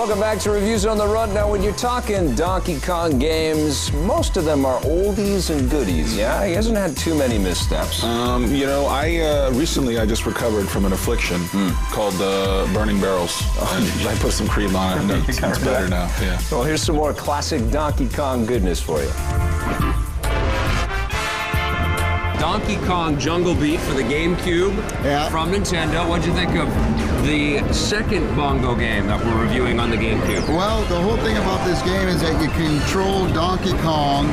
Welcome back to Reviews on the Run. Now, when you're talking Donkey Kong games, most of them are oldies and goodies, yeah? He hasn't had too many missteps. You know, recently I just recovered from an affliction called burning barrels. I put some cream on it, and it's better now, yeah. Well, here's some more classic Donkey Kong goodness for you. Donkey Kong Jungle Beat for the GameCube from Nintendo. What'd you think of the second bongo game that we're reviewing on the GameCube? Well, the whole thing about this game is that you control Donkey Kong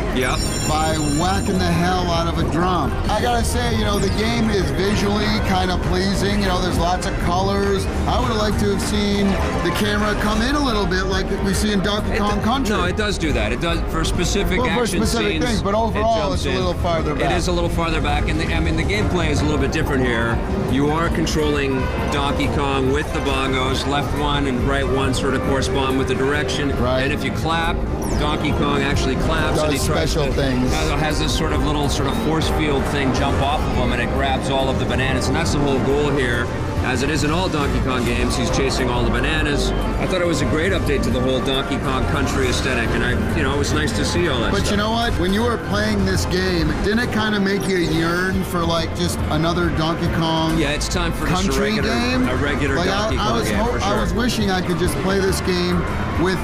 by whacking the hell out of a drum. I gotta say, you know, the game is visually kind of pleasing. You know, there's lots of colors. I would have liked to have seen the camera come in a little bit like we see in Donkey Kong Country. No, it does do that. It does for specific action specific scenes. Things, but overall, it's a little farther back. It is a little farther back, and I mean, the gameplay is a little bit different here. You are controlling Donkey Kong with the bongos. Left one and right one sort of correspond with the direction. Right. And if you clap, Donkey Kong actually claps, and he tries special things. Has this sort of little force field thing jump off of him, and it grabs all of the bananas. And that's the whole goal here. As it is in all Donkey Kong games, he's chasing all the bananas. I thought it was a great update to the whole Donkey Kong Country aesthetic, and it was nice to see all that stuff. But you know what? When you were playing this game, didn't it kind of make you yearn for like just another Donkey Kong? Yeah, it's time for country just a regular Donkey Kong game, for sure. I was wishing I could just play this game with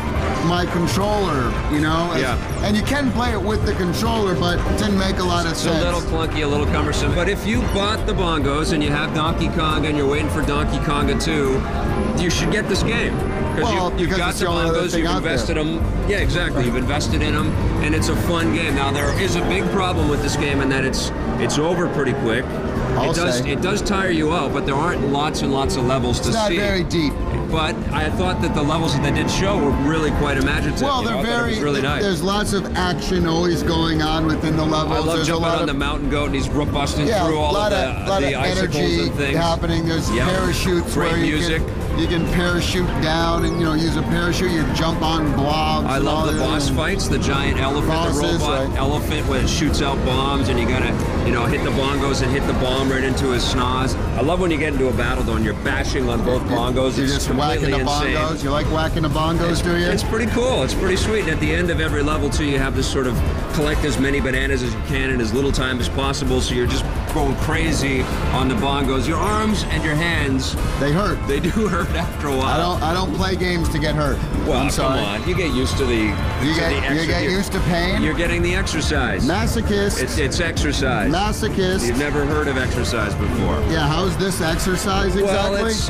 my controller, you know? And you can play it with the controller, but it didn't make a lot of sense. It's a little clunky, a little cumbersome. But if you bought the bongos and you have Donkey Kong and you're waiting for Donkey Konga 2, you should get this game. Because you've got the bongos, you've invested them. Yeah, exactly. You've invested in them, and it's a fun game. Now, there is a big problem with this game in that it's over pretty quick. It does tire you out, but there aren't lots and lots of levels to see. It's not very deep. But I thought that the levels that they did show were really quite imaginative. Well, they're really nice. There's lots of action always going on within the levels. I love jumping on the mountain goat and he's busting through all of the icicles and things. Happening. There's parachutes where you can parachute down and use a parachute. You jump on blobs. I love the boss fights. The giant elephant, the robot elephant, when it shoots out bombs and you gotta hit the bongos and hit the bomb right into his schnoz. I love when you get into a battle though and you're bashing on both bongos. You're just whacking the bongos. You like whacking the bongos, do you? It's pretty cool. It's pretty sweet. And at the end of every level too, you have this sort of collect as many bananas as you can in as little time as possible. So you're just going crazy on the bongos. Your arms and your hands, they hurt. They do hurt after a while. I don't play games to get hurt. Well, come on. You get used to you get used to pain. You're getting the exercise. Masochist. It's exercise. Masochist. You've never heard of exercise before. Yeah, how's this exercise exactly? Well, it's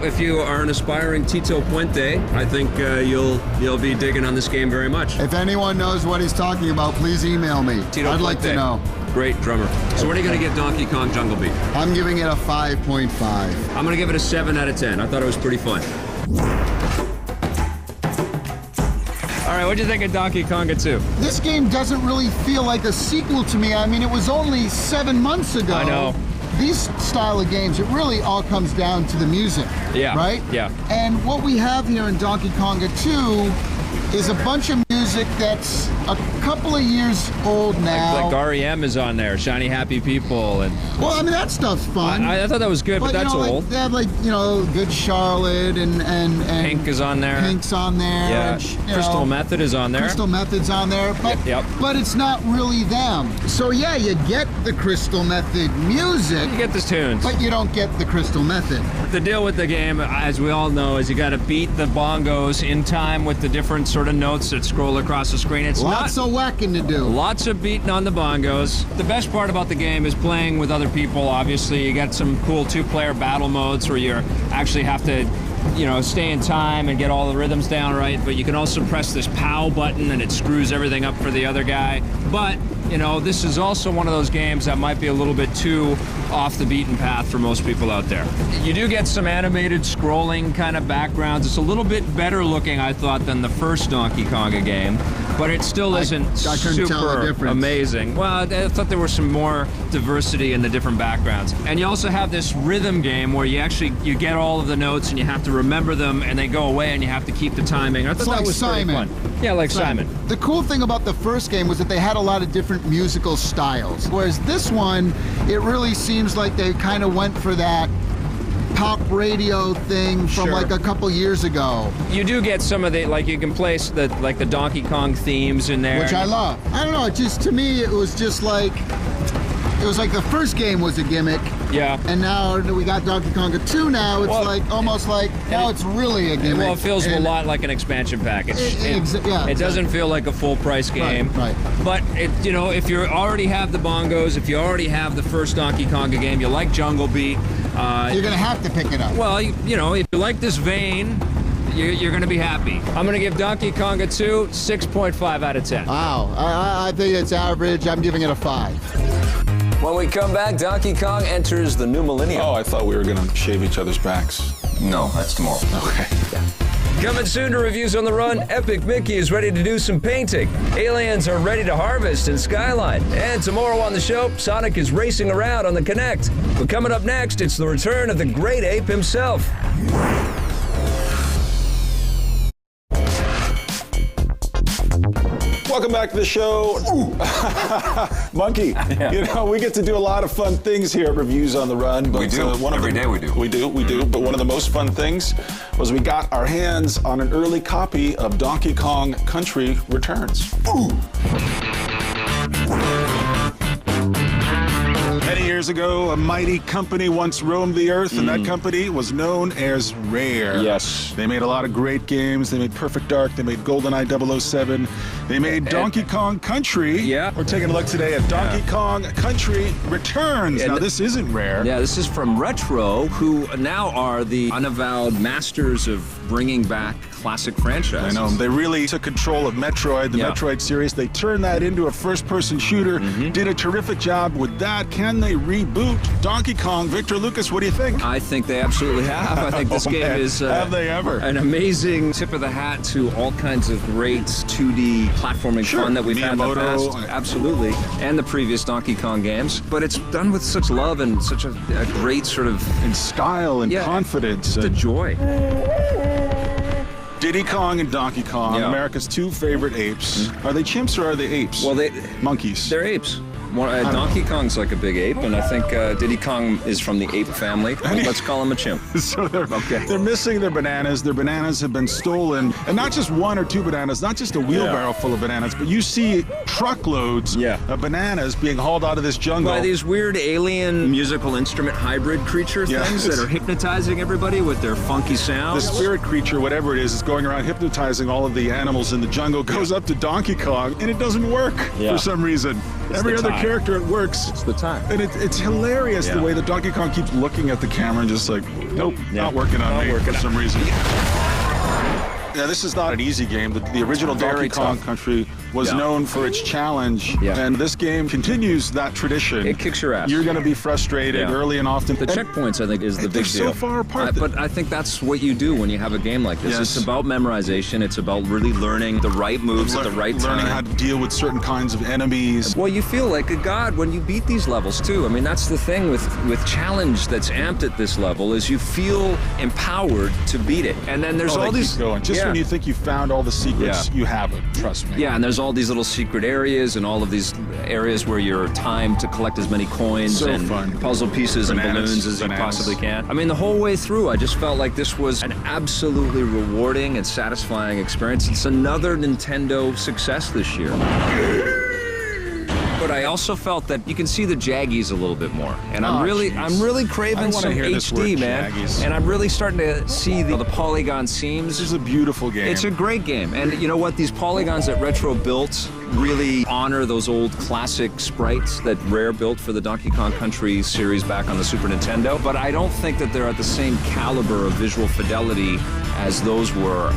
if you are an aspiring Tito Puente, I think you'll be digging on this game very much. If anyone knows what he's talking about, please email me. Tito I'd Puente. like to know. Great drummer. So what are you going to give Donkey Kong Jungle Beat? I'm giving it a 5.5. I'm going to give it a 7 out of 10. I thought it was pretty fun. All right, what'd you think of Donkey Konga 2? This game doesn't really feel like a sequel to me. I mean, it was only 7 months ago. I know. These style of games, it really all comes down to the music. Yeah. Right? Yeah. And what we have here in Donkey Konga 2 is a bunch of music that's a couple of years old now. Like REM is on there, Shiny Happy People, and well, I mean that stuff's fun. I thought that was good, but that's old. They have Good Charlotte and Pink is on there. Pink's on there. Yeah. And, Crystal Method is on there. Crystal Method's on there, but it's not really them. So yeah, you get the Crystal Method music. You get the tunes, but you don't get the Crystal Method. The deal with the game, as we all know, is you got to beat the bongos in time with the different sort of notes that scroll across the screen. It's lots of whacking to do. Lots of beating on the bongos. The best part about the game is playing with other people. Obviously, you got some cool 2-player battle modes where you actually have to stay in time and get all the rhythms down right, but you can also press this POW button and it screws everything up for the other guy. But this is also one of those games that might be a little bit too off the beaten path for most people out there. You do get some animated scrolling kind of backgrounds. It's a little bit better looking, I thought, than the first Donkey Konga game, but it still isn't super amazing. Well, I thought there was some more diversity in the different backgrounds. And you also have this rhythm game where you get all of the notes and you have to remember them and they go away and you have to keep the timing. I thought that was pretty fun. Yeah, like Simon. The cool thing about the first game was that they had a lot of different musical styles, whereas this one, it really seems like they kind of went for that pop radio thing from Sure. like a couple years ago, You do get some of the, like you can place the Donkey Kong themes in there. which I love. I don't know, it just, to me, it was just like, it was like the first game was a gimmick, Yeah. and now we got Donkey Kong 2 now, it's Well, like, almost like, now it's really a gimmick. Well, it feels a And- lot like an expansion package. Yeah, It doesn't feel like a full price game. Right. But if you already have the bongos, if you already have the first Donkey Konga game, you like Jungle Beat. You're gonna have to pick it up. Well, if you like this vein, you're going to be happy. I'm going to give Donkey Konga 2 6.5 out of 10. Wow, I think it's average. I'm giving it a 5. When we come back, Donkey Kong enters the new millennium. Oh, I thought we were going to shave each other's backs. No, that's tomorrow. Okay. Coming soon to Reviews on the Run, Epic Mickey is ready to do some painting. Aliens are ready to harvest in Skyline. And tomorrow on the show, Sonic is racing around on the Kinect. But coming up next, it's the return of the great ape himself. Welcome back to the show. Monkey. Yeah. We get to do a lot of fun things here at Reviews on the Run. But, We do. Every day we do. We do. But one of the most fun things was we got our hands on an early copy of Donkey Kong Country Returns. Many years ago, a mighty company once roamed the earth, and that company was known as Rare. Yes. They made a lot of great games. They made Perfect Dark. They made GoldenEye 007. They made Donkey Kong Country. Yeah. We're taking a look today at Donkey Kong Country Returns. And now, this isn't Rare. Yeah, this is from Retro, who now are the unavowed masters of bringing back classic franchises. I know. They really took control of Metroid, the Yeah. Metroid series. They turned that into a first-person shooter, did a terrific job with that. Can they reboot Donkey Kong? Victor Lucas, what do you think? I think they absolutely have. I think this Oh, game man. is Have they ever? an amazing tip of the hat to all kinds of great 2D platforming Sure. fun that we've had in the Miyamoto. past. Absolutely. And the previous Donkey Kong games. But it's done with such love and such a great sort of In style and Yeah. confidence. the joy. Diddy Kong and Donkey Kong, Yeah. America's two favorite apes. Are they chimps or are they apes? Well, monkeys. they're apes. Donkey Kong's like a big ape, and I think Diddy Kong is from the ape family. Let's call him a chimp. So Okay. they're missing their bananas. Their bananas have been stolen. And not just one or two bananas, not just a wheelbarrow full of bananas, but you see truckloads of bananas being hauled out of this jungle. By these weird alien musical instrument hybrid creature Yeah. things that are hypnotizing everybody with their funky The sounds. spirit creature, whatever it is going around hypnotizing all of the animals in the jungle, goes up to Donkey Kong, and it doesn't work Yeah. for some reason. It's Every the other time. character, it works. It's the time. And it's hilarious the Yeah. way that Donkey Kong keeps looking at the camera and just like, nope, Yeah. not working on Not me working for on some reason. Yeah, this is not an easy game. The original Very Donkey Kong tough. Country was Yeah. known for its challenge, Yeah. and this game continues that tradition. It kicks your ass. You're going to be frustrated Yeah. early and often. The And checkpoints, I think, is the they're big so deal. far apart that- But I think that's what you do when you have a game like this. Yes. It's about memorization. It's about really learning the right moves at the right learning time. how to deal with certain kinds of enemies. Well, you feel like a god when you beat these levels too. I mean, that's the thing with challenge that's amped at this level is you feel empowered to beat it. And then there's Oh, all they these keep going. Just yeah. when you think you found all the secrets, Yeah. you haven't. Trust me. Yeah, and there's all these little secret areas and all of these areas where you're timed to collect as many coins So and fun. puzzle pieces and Bananas, balloons as bananas. you possibly can. I mean, the whole way through, I just felt like this was an absolutely rewarding and satisfying experience. It's another Nintendo success this year. But I also felt that you can see the Jaggies a little bit more, and Oh, I'm really jeez. craving I wanna some hear this HD, word, man. Jaggies. And I'm really starting to see the polygon seams. This is a beautiful game. It's a great game. And you know what? These polygons that Retro built really honor those old classic sprites that Rare built for the Donkey Kong Country series back on the Super Nintendo. But I don't think that they're at the same caliber of visual fidelity as those were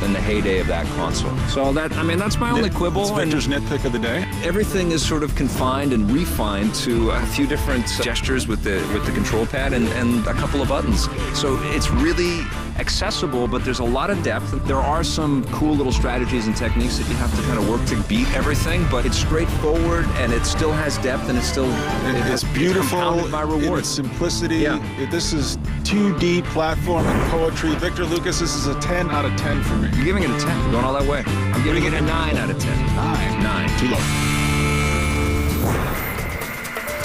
in the heyday of that console. So that's my only quibble. It's and Victor's nitpick of the day. everything is sort of confined and refined to a few different gestures with the control pad and a couple of buttons. So it's really accessible, but there's a lot of depth. There are some cool little strategies and techniques that you have to kind of work to beat everything, but it's straightforward and it still has depth and it's Beautiful compounded by in rewards. its simplicity. Yeah. This is 2D platform and poetry. Victor Lucas, this is a 10 out of 10 for me. I'm giving it a 10, going all that way. I'm giving it a 9 out of 10. 9. 9. Too low.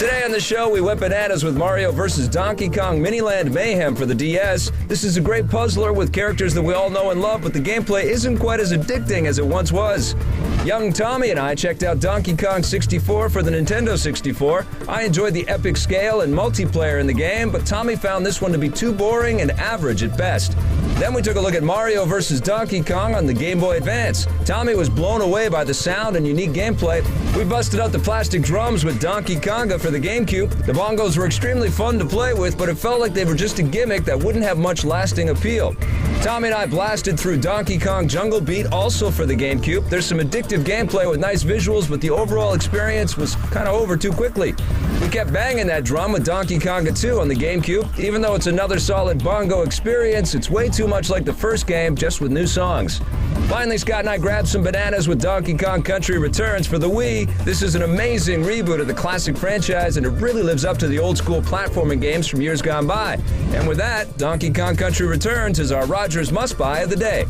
Today on the show, we went bananas with Mario vs. Donkey Kong Miniland Mayhem for the DS. This is a great puzzler with characters that we all know and love, but the gameplay isn't quite as addicting as it once was. Young Tommy and I checked out Donkey Kong 64 for the Nintendo 64. I enjoyed the epic scale and multiplayer in the game, but Tommy found this one to be too boring and average at best. Then we took a look at Mario vs. Donkey Kong on the Game Boy Advance. Tommy was blown away by the sound and unique gameplay. We busted out the plastic drums with Donkey Konga for the GameCube. The bongos were extremely fun to play with, but it felt like they were just a gimmick that wouldn't have much lasting appeal. Tommy and I blasted through Donkey Kong Jungle Beat, also for the GameCube. There's some addictive gameplay with nice visuals, but the overall experience was kind of over too quickly. We kept banging that drum with Donkey Konga 2 on the GameCube. Even though it's another solid bongo experience, it's way too much like the first game, just with new songs. Finally, Scott and I grabbed some bananas with Donkey Kong Country Returns for the Wii. This is an amazing reboot of the classic franchise, and it really lives up to the old-school platforming games from years gone by. And with that, Donkey Kong Country Returns is our Rogers must-buy of the day.